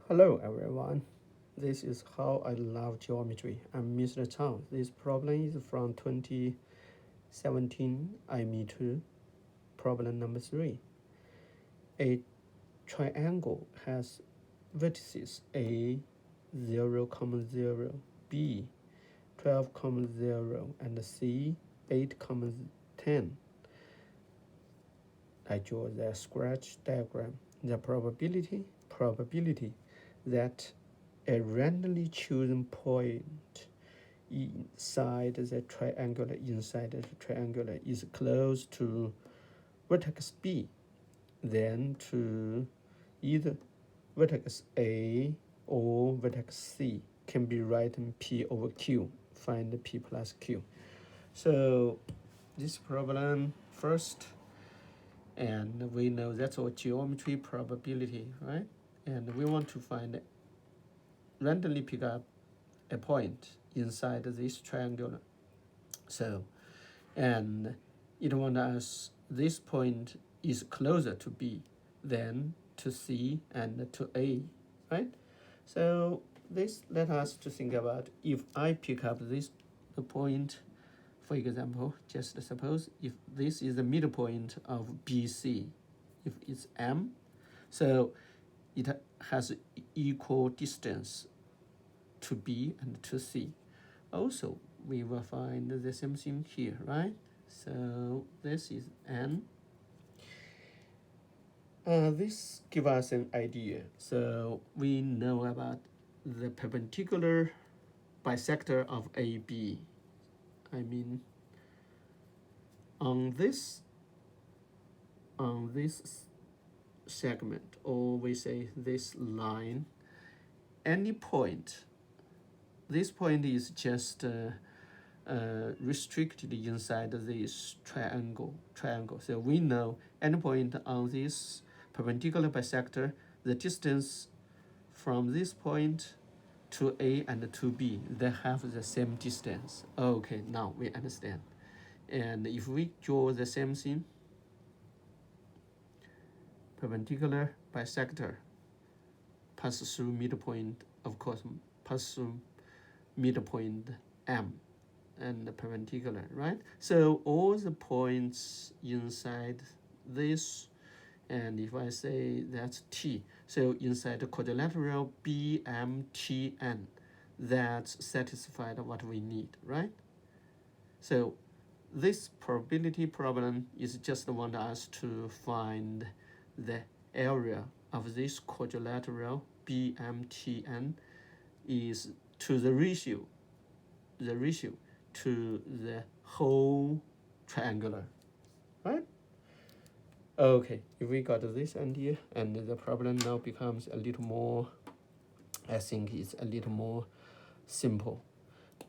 Hello everyone, this is How I Love Geometry. I'm Mr. Chang. This problem is from 2017 Aime12, problem number 3. A triangle has vertices A 0, 0, B 12, 0, and C 8, 10. I draw the scratch diagram. The probability that a randomly chosen point inside the triangular is close to vertex B, then to either vertex A or vertex C can be written P over Q. Find P plus Q. So this problem first, and we know that's our geometry probability, right? And we want to find randomly pick up a point inside this triangle. So, and it wants us this point is closer to B than to C and to A, right? So this let us to think about if I pick up this point, for example, just suppose if this is the middle point of BC, if it's M, so it has equal distance to B and to C. Also, we will find the same thing here, right? So this is N. This gives us an idea. So we know about the perpendicular bisector of AB. I mean, on this segment, or we say this line, any point, this point is just restricted inside this triangle. So we know any point on this perpendicular bisector, the distance from this point to A and to B, they have the same distance. Okay, now we understand. And if we draw the same thing, perpendicular bisector pass through midpoint, of course, pass through midpoint M and perpendicular, right? So all the points inside this, and if I say that's T, so inside the quadrilateral BMTN, that's satisfied what we need, right? So this probability problem is just want us to find the area of this quadrilateral BMTN is to the ratio to the whole triangular, right? Okay, if we got this idea, and the problem now becomes a little more, I think it's a little more simple,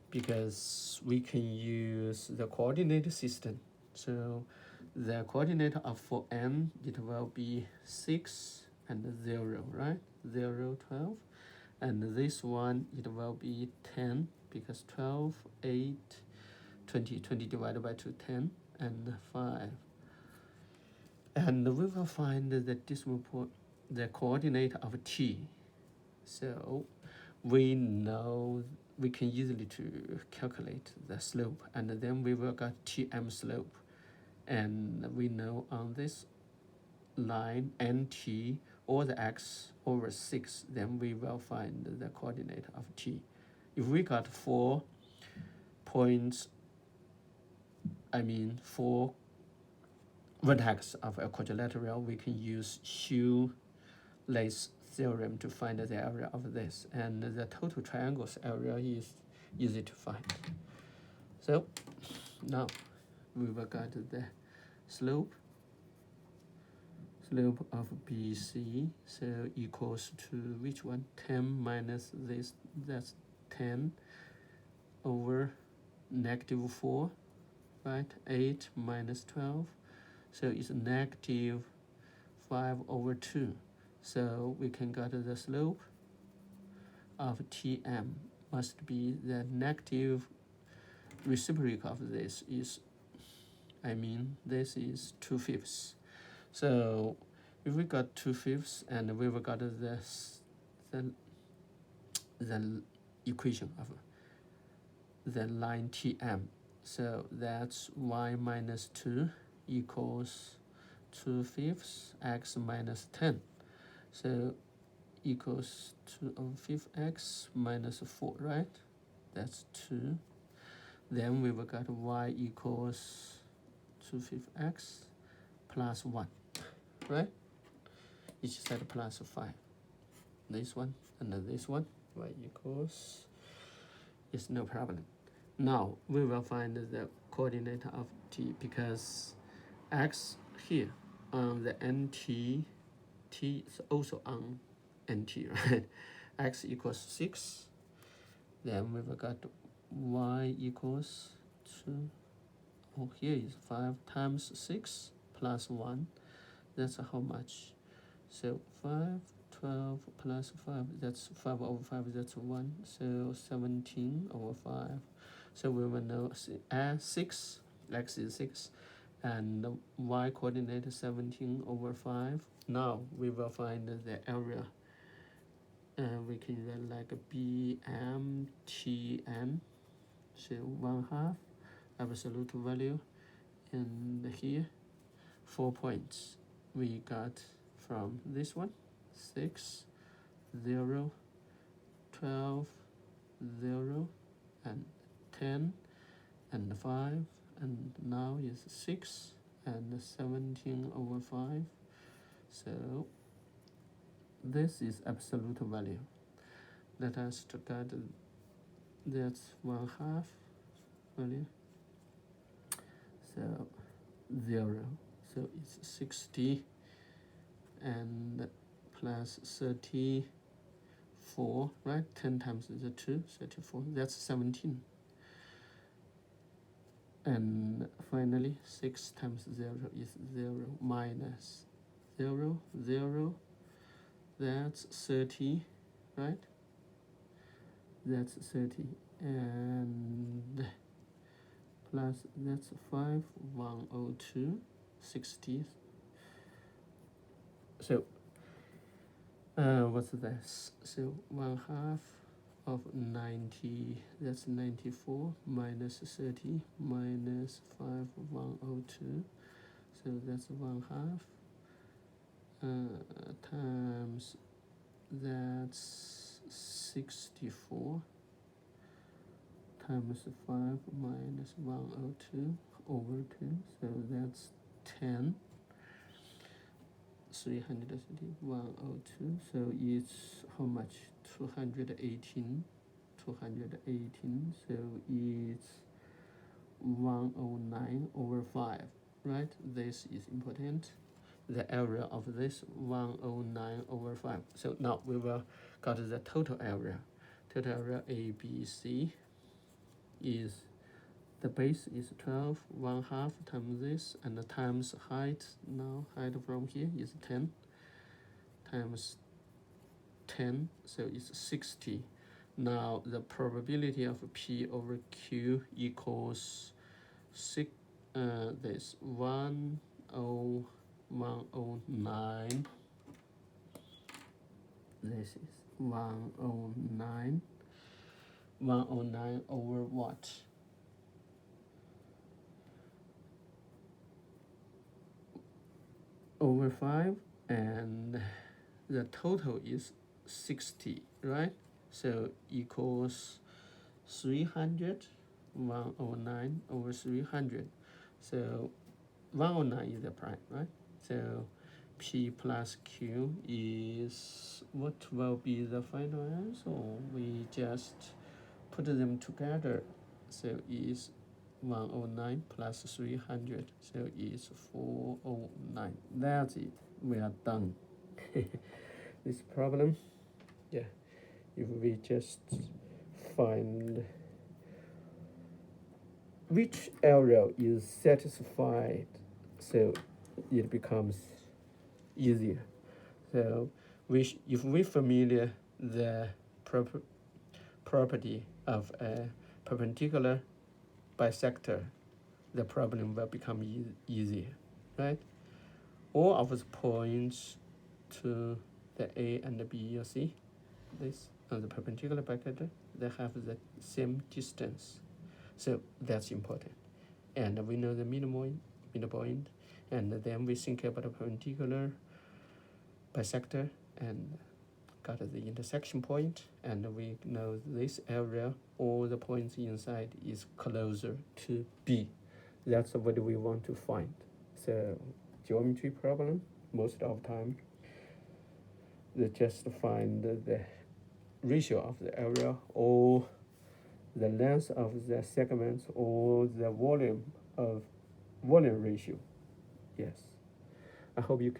because we can use the coordinate system. So the coordinate of for n, it will be 6 and 0, right? 0, 12. And this one, it will be 10, because 12, 8, 20 divided by 2, 10, and 5. And we will find the decimal point, the coordinate of t. So we know we can easily to calculate the slope, and then we will get Tm slope. And we know on this line nt or the x over 6, then we will find the coordinate of t. If we got 4 points, I mean 4 vertex of a quadrilateral, we can use shoelace theorem to find the area of this, and the total triangle's area is easy to find. So now we will get the slope of BC, so equals to which one? 10 minus this, that's 10 over negative 4, right? 8 minus 12, so it's negative 5 over 2. So we can get the slope of Tm must be the negative reciprocal of this is, I mean, this is 2/5. So if we got 2/5 and we got the the equation of the line TM. So that's y minus 2 equals 2/5 x minus 10. So equals 2/5 x minus 4, right? That's 2. Then we will get y equals 2/5 x plus 1, right? Each side plus 5. This one and this one, y equals, is no problem. Now we will find the coordinate of t, because x here on the nt, t is also on nt, right? X equals 6. Then we will get y equals 2. Oh, here is 5 times 6 plus 1. That's how much? So 5, 12 plus 5, that's 5/5, that's 1. So 17/5. So we will know 6, x is 6, and the y coordinate 17/5. Now we will find the area. We can write like BMTN. So 1/2 absolute value, and here 4 points we got from this one: 6, 0, 12, 0, and 10, and 5, and now is 6 and 17/5. So this is absolute value. Let us to get that's 1/2 value. So 0. So it's 60 and plus 34, right? 10 times the 2, 34. That's 17. And finally, 6 times 0 is 0 minus 0, 0. That's 30, right? That's 30. And plus that's 5, 102, 60. So what's this? So 1/2 of 90, that's 94, minus 30, minus 5, 102. So that's 1/2 times, that's 64, times 5 minus 102 over 2. So that's 10. 330, 102. So it's how much? 218. 218. So it's 109/5, right? This is important. The area of this 109/5. So now we will got the total area. Total area ABC is, the base is 12, 1/2 times this, and the times height. Now height from here is 10 times 10, so it's 60. Now the probability of P over Q equals 6. This 109. This is 109. 109 over what? Over 5, and the total is 60, right? So equals 300, 109 over 300. So 109 is the prime, right? So P plus Q is, what will be the final answer? We just put them together. So is 109 plus 300, so it's 409. That's it. We are done. This problem, yeah, if we just find which area is satisfied, so it becomes easier. So if we familiar the property of a perpendicular bisector, the problem will become easier, right? All of the points to the A and the B, you see, this the perpendicular bisector, they have the same distance, so that's important. And we know the midpoint, and then we think about the perpendicular bisector and got the intersection point, and we know this area, all the points inside is closer to B. That's what we want to find. So geometry problem, most of the time, they just find the ratio of the area or the length of the segments or the volume ratio. Yes. I hope you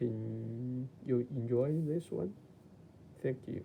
enjoy this one. Thank you.